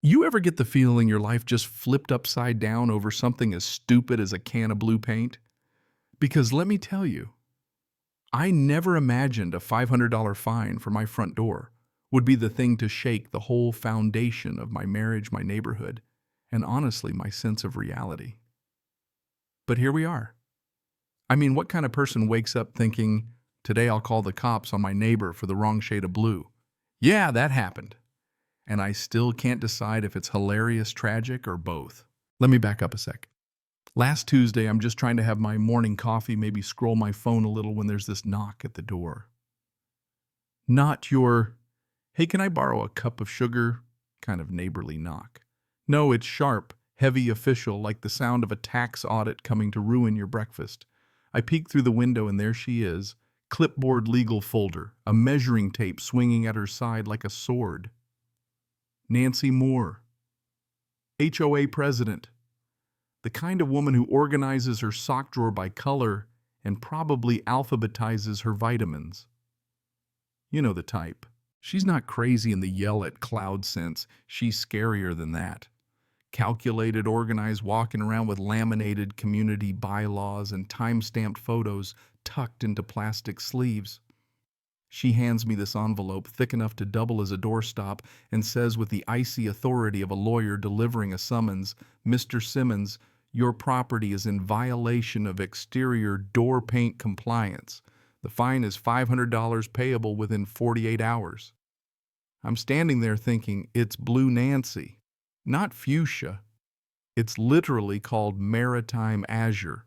You ever get the feeling your life just flipped upside down over something as stupid as a can of blue paint? Because let me tell you, I never imagined a $500 fine for my front door would be the thing to shake the whole foundation of my marriage, my neighborhood, and honestly, my sense of reality. But here we are. I mean, what kind of person wakes up thinking, today I'll call the cops on my neighbor for the wrong shade of blue? Yeah, that happened. And I still can't decide if it's hilarious, tragic, or both. Let me back up a sec. Last Tuesday, I'm just trying to have my morning coffee, maybe scroll my phone a little when there's this knock at the door. Not your, hey, can I borrow a cup of sugar kind of neighborly knock. No, it's sharp, heavy, official, like the sound of a tax audit coming to ruin your breakfast. I peek through the window and there she is, clipboard legal folder, a measuring tape swinging at her side like a sword. Nancy Moore, HOA president, the kind of woman who organizes her sock drawer by color and probably alphabetizes her vitamins. You know the type. She's not crazy in the yell at cloud sense. She's scarier than that. Calculated, organized, walking around with laminated community bylaws and time-stamped photos tucked into plastic sleeves. She hands me this envelope thick enough to double as a doorstop and says with the icy authority of a lawyer delivering a summons, "Mr. Simmons, your property is in violation of exterior door paint compliance. The fine is $500 payable within 48 hours. I'm standing there thinking, it's Blue Nancy, not fuchsia. It's literally called maritime azure.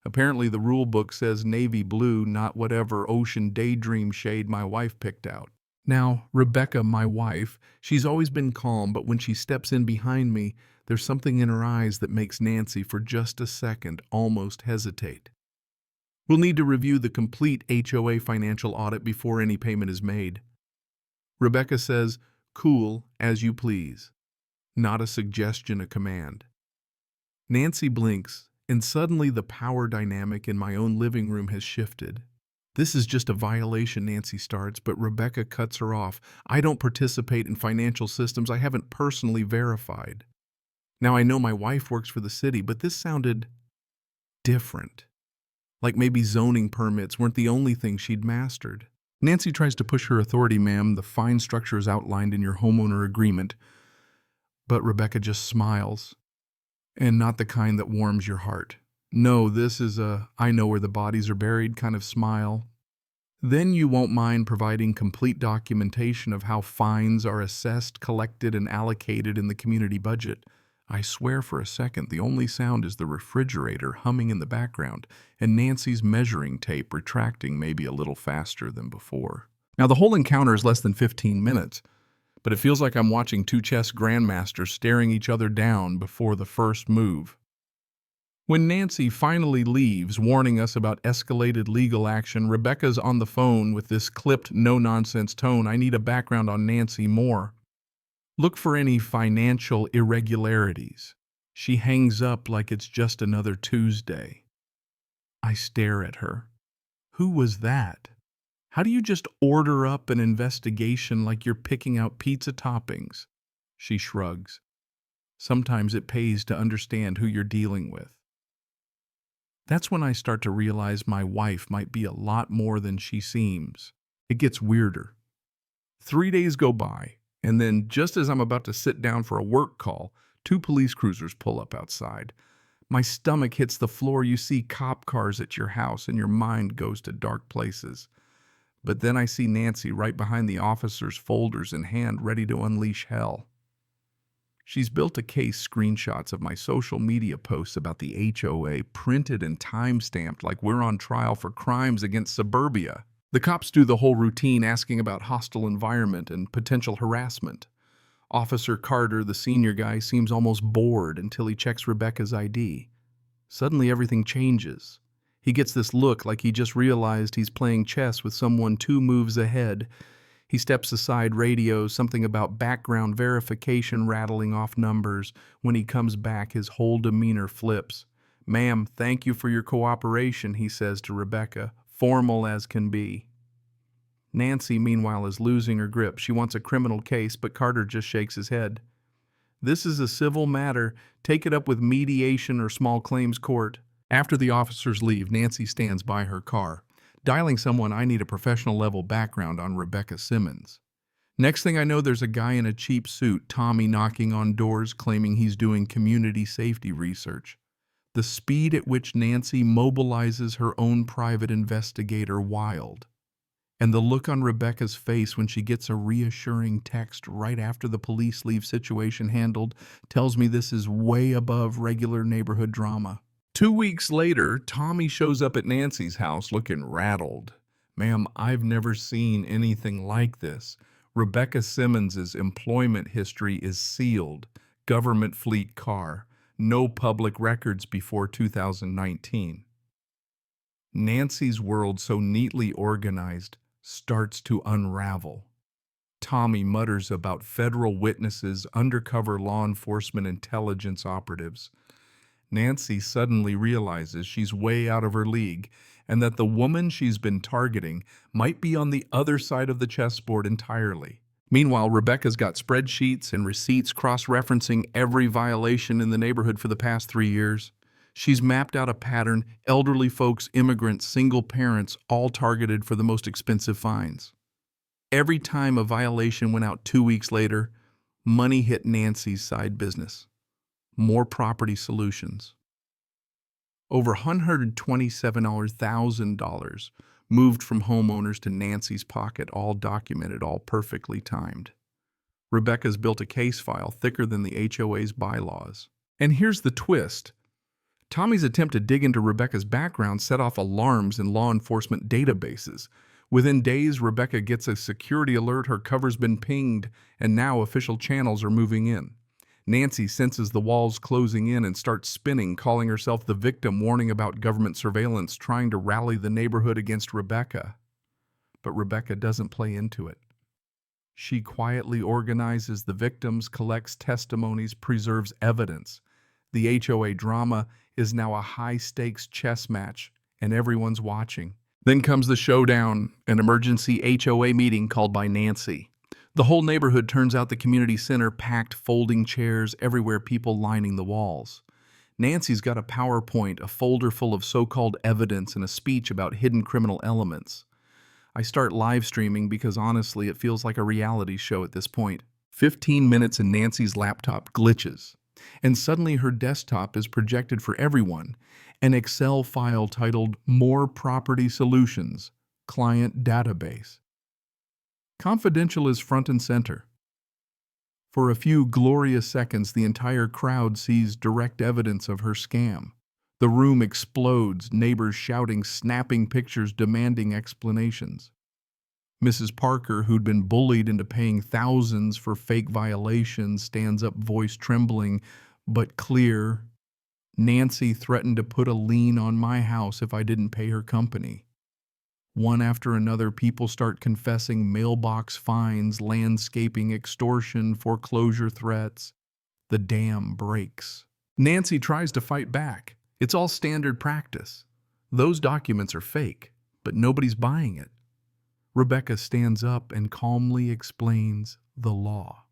Apparently the rule book says navy blue, not whatever ocean daydream shade my wife picked out. Now, Rebecca, my wife, she's always been calm, but when she steps in behind me, there's something in her eyes that makes Nancy, for just a second, almost hesitate. We'll need to review the complete HOA financial audit before any payment is made. Rebecca says, cool, as you please. Not a suggestion, a command. Nancy blinks, and suddenly the power dynamic in my own living room has shifted. This is just a violation, Nancy starts, but Rebecca cuts her off. I don't participate in financial systems I haven't personally verified. Now I know my wife works for the city, but this sounded different. Like maybe zoning permits weren't the only thing she'd mastered. Nancy tries to push her authority, ma'am. The fine structure is outlined in your homeowner agreement. But Rebecca just smiles. And not the kind that warms your heart. No, this is a I know where the bodies are buried kind of smile. Then you won't mind providing complete documentation of how fines are assessed, collected, and allocated in the community budget. I swear for a second the only sound is the refrigerator humming in the background and Nancy's measuring tape retracting maybe a little faster than before. Now the whole encounter is less than 15 minutes, but it feels like I'm watching two chess grandmasters staring each other down before the first move. When Nancy finally leaves, warning us about escalated legal action, Rebecca's on the phone with this clipped, no-nonsense tone. I need a background on Nancy Moore. Look for any financial irregularities. She hangs up like it's just another Tuesday. I stare at her. Who was that? How do you just order up an investigation like you're picking out pizza toppings? She shrugs. Sometimes it pays to understand who you're dealing with. That's when I start to realize my wife might be a lot more than she seems. It gets weirder. 3 days go by, and then just as I'm about to sit down for a work call, 2 police cruisers pull up outside. My stomach hits the floor. You see cop cars at your house, and your mind goes to dark places. But then I see Nancy right behind the officers' folders in hand, ready to unleash hell. She's built a case, screenshots of my social media posts about the HOA, printed and time-stamped like we're on trial for crimes against suburbia. The cops do the whole routine, asking about hostile environment and potential harassment. Officer Carter, the senior guy, seems almost bored until he checks Rebecca's ID. Suddenly everything changes. He gets this look like he just realized he's playing chess with someone 2 moves ahead. He steps aside, radios something about background verification, rattling off numbers. When he comes back, his whole demeanor flips. "Ma'am, thank you for your cooperation," he says to Rebecca, formal as can be. Nancy, meanwhile, is losing her grip. She wants a criminal case, but Carter just shakes his head. This is a civil matter. Take it up with mediation or small claims court. After the officers leave, Nancy stands by her car, dialing someone. I need a professional level background on Rebecca Simmons. Next thing I know, there's a guy in a cheap suit, Tommy, knocking on doors claiming he's doing community safety research. The speed at which Nancy mobilizes her own private investigator wild. And the look on Rebecca's face when she gets a reassuring text right after the police leave situation handled tells me this is way above regular neighborhood drama. 2 weeks later, Tommy shows up at Nancy's house looking rattled. Ma'am, I've never seen anything like this. Rebecca Simmons's employment history is sealed. Government fleet car. No public records before 2019. Nancy's world, so neatly organized, starts to unravel. Tommy mutters about federal witnesses, undercover law enforcement intelligence operatives. Nancy suddenly realizes she's way out of her league and that the woman she's been targeting might be on the other side of the chessboard entirely. Meanwhile, Rebecca's got spreadsheets and receipts cross-referencing every violation in the neighborhood for the past 3 years. She's mapped out a pattern: elderly folks, immigrants, single parents, all targeted for the most expensive fines. Every time a violation went out 2 weeks later, money hit Nancy's side business. More property solutions. Over $127,000 moved from homeowners to Nancy's pocket, all documented, all perfectly timed. Rebecca's built a case file thicker than the HOA's bylaws. And here's the twist. Tommy's attempt to dig into Rebecca's background set off alarms in law enforcement databases. Within days, Rebecca gets a security alert, her cover's been pinged, and now official channels are moving in. Nancy senses the walls closing in and starts spinning, calling herself the victim, warning about government surveillance, trying to rally the neighborhood against Rebecca. But Rebecca doesn't play into it. She quietly organizes the victims, collects testimonies, preserves evidence. The HOA drama is now a high-stakes chess match, and everyone's watching. Then comes the showdown, an emergency HOA meeting called by Nancy. The whole neighborhood turns out, the community center packed, folding chairs everywhere, people lining the walls. Nancy's got a PowerPoint, a folder full of so-called evidence, and a speech about hidden criminal elements. I start live streaming because honestly it feels like a reality show at this point. 15 minutes and Nancy's laptop glitches, and suddenly her desktop is projected for everyone. An Excel file titled More Property Solutions, Client Database. Confidential is front and center. For a few glorious seconds, the entire crowd sees direct evidence of her scam. The room explodes, neighbors shouting, snapping pictures, demanding explanations. Mrs. Parker, who'd been bullied into paying thousands for fake violations, stands up, voice trembling but clear. Nancy threatened to put a lien on my house if I didn't pay her company. One after another, people start confessing: mailbox fines, landscaping, extortion, foreclosure threats. The dam breaks. Nancy tries to fight back. It's all standard practice. Those documents are fake, but nobody's buying it. Rebecca stands up and calmly explains the law.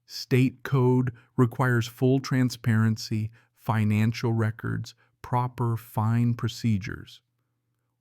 State code requires full transparency, financial records, proper fine procedures.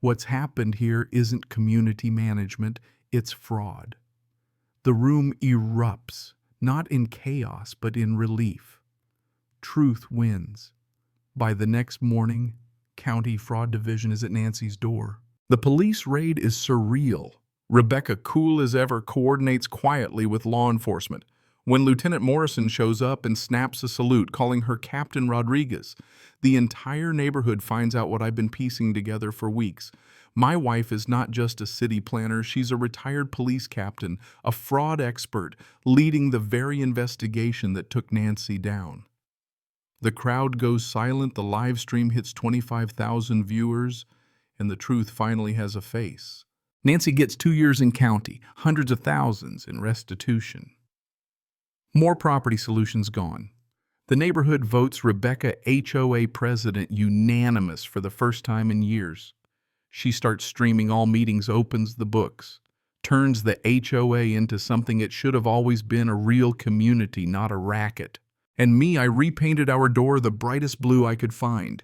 What's happened here isn't community management, it's fraud. The room erupts, not in chaos, but in relief. Truth wins. By the next morning, County Fraud Division is at Nancy's door. The police raid is surreal. Rebecca, cool as ever, coordinates quietly with law enforcement. When Lieutenant Morrison shows up and snaps a salute, calling her Captain Rodriguez, the entire neighborhood finds out what I've been piecing together for weeks. My wife is not just a city planner, she's a retired police captain, a fraud expert, leading the very investigation that took Nancy down. The crowd goes silent, the live stream hits 25,000 viewers, and the truth finally has a face. Nancy gets 2 years in county, hundreds of thousands in restitution. More property solutions gone. The neighborhood votes Rebecca HOA president unanimous for the first time in years. She starts streaming all meetings, opens the books, turns the HOA into something it should have always been: a real community, not a racket. And me, I repainted our door the brightest blue I could find.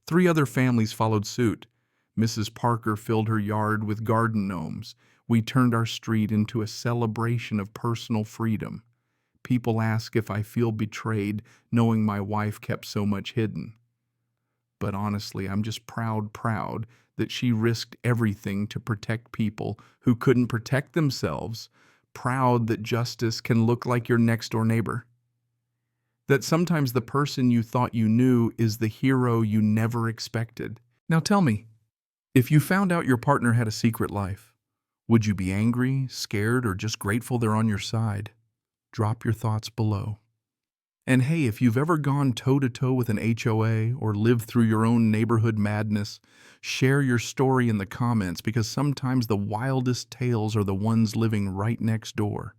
3 other families followed suit. Mrs. Parker filled her yard with garden gnomes. We turned our street into a celebration of personal freedom. People ask if I feel betrayed knowing my wife kept so much hidden. But honestly, I'm just proud that she risked everything to protect people who couldn't protect themselves. Proud that justice can look like your next-door neighbor. That sometimes the person you thought you knew is the hero you never expected. Now tell me, if you found out your partner had a secret life, would you be angry, scared, or just grateful they're on your side? Drop your thoughts below. And hey, if you've ever gone toe-to-toe with an HOA or lived through your own neighborhood madness, share your story in the comments because sometimes the wildest tales are the ones living right next door.